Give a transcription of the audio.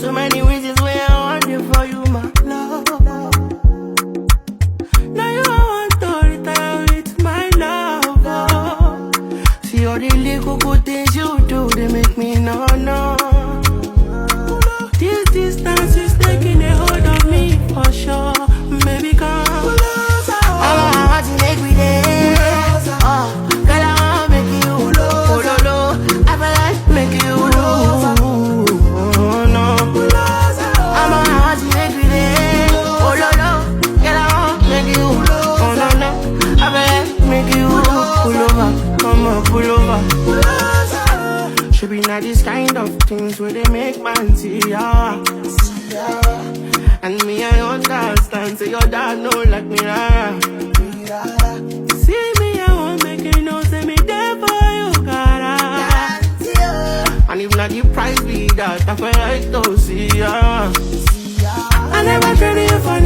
So many reasons why I want you for you, my love. Now you want to retire with my love. See all the little good things you do, they make me no. This distance is taking a hold of me for sure. Baby, come. I want to make me there. Oh, girl, I want to make you. Oh, no. I feel like make you. Oh, no. I want to make me there. Oh, no. Girl, I want to make you. Oh, no. I feel like make you. Pull over. Come on, pull over. Should be not this kind of things where they make man see ya. And me, I understand, so your dad know like me. See me, I won't make you know, say me there for you, gotta. And if not the price be that, I feel like to see ya. I never traded you for